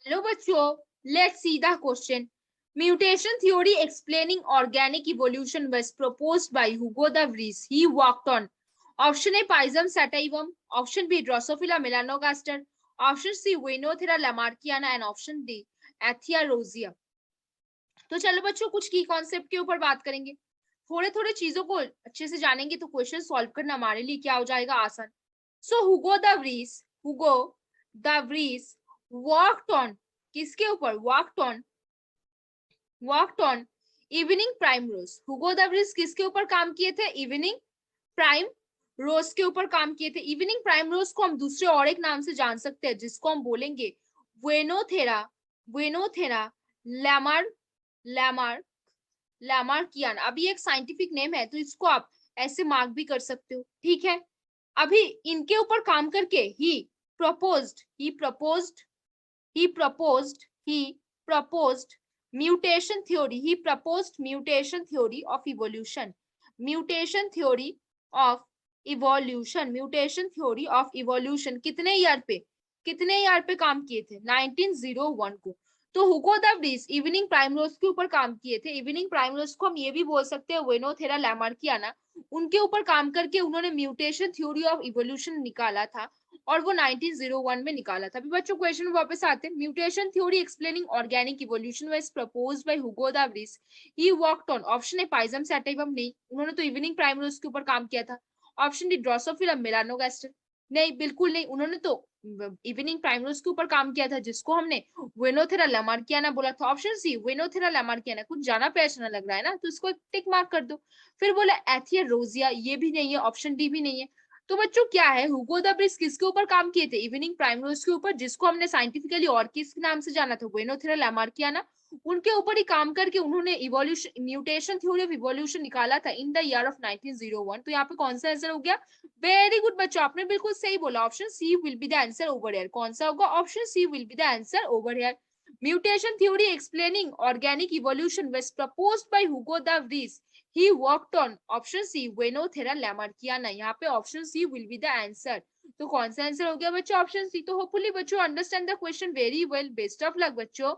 Hello बच्चों, let's see the question. Mutation theory explaining organic evolution was proposed by Hugo de Vries. He worked on option A Pisum sativum, option B Drosophila melanogaster, option C Winothera lamarckiana and option D Athia rosea. तो चलो बच्चों, कुछ की concept के ऊपर बात करेंगे. थोड़े थोड़े चीजों को अच्छे से जानेंगे तो क्वेश्चन सॉल्व करना हमारे लिए क्या हो जाएगा, आसान. So Hugo de Vries worked on, किसके ऊपर worked on evening primrose. Hugo de Vries किसके ऊपर काम किए थे? इवनिंग प्राइम रोज के ऊपर काम किए थे. इवनिंग प्राइम रोज को हम दूसरे और एक नाम से जान सकते हैं, जिसको हम बोलेंगे वेनोथेरा लैमार लैमार लैमार्कियन. अभी एक साइंटिफिक नेम है तो इसको आप ऐसे मार्क भी कर सकते हो, ठीक है. अभी इनके ऊपर काम करके ही proposed mutation theory of evolution. Mutation theory of evolution कितने ईयर पे काम किए थे? 1901 को. तो हुगो द व्रीस इवनिंग प्राइमरोज के ऊपर काम किए थे. इवनिंग प्राइमरोज को हम ये भी बोल सकते हैं वेनोथेरा लैमार्कियाना. उनके ऊपर काम करके उन्होंने म्यूटेशन थ्योरी ऑफ इवोल्यूशन निकाला था और वो 1901 में निकाला था. अभी बच्चों क्वेश्चन वापस आते हैं. Mutation theory explaining organic evolution was proposed by Hugo de Vries. He worked on option a Pisum sativum, नहीं, उन्होंने तो इवनिंग प्राइमरोज के ऊपर काम किया था. ऑप्शन डी ड्रोसोफिला मेलानोगास्टर, नहीं, बिल्कुल नहीं, उन्होंने तो इवनिंग प्राइमरोज के ऊपर काम किया था जिसको हमने वेनोथेरा लैमार्कियाना बोला था. ऑप्शन सी वेनोथेरा लैमार्कियाना, कुछ जाना पहचाना लग रहा है ना, तो इसको टिक मार्क कर दो. फिर बोला एथिया रोजिया, ये भी नहीं है, ऑप्शन डी भी नहीं है. तो बच्चों क्या है, हुगो द व्रीस किसके ऊपर काम किए थे? इवनिंग प्राइमरोज के ऊपर, जिसको हमने साइंटिफिकली और किस नाम से जाना था? वेनोथेरा लैमार्कियाना. उनके ऊपर ही काम करके उन्होंने evolution mutation theory of evolution निकाला था इन द ईयर ऑफ 1901. तो यहाँ पे कौन सा आंसर हो गया? वेरी गुड बच्चों, आपने बिल्कुल सही बोला. Option C will be the answer over here. कौन सा होगा? Option C will be the answer over here. Mutation theory explaining organic evolution was proposed by Hugo de Vries. He worked on option C Wenothera lamarckiana. यहाँ पे option C will be the answer. तो कौन सा answer हो गया बच्चों? Option C. तो hopefully बच्चों understand the question very well. Best of luck बच्चों.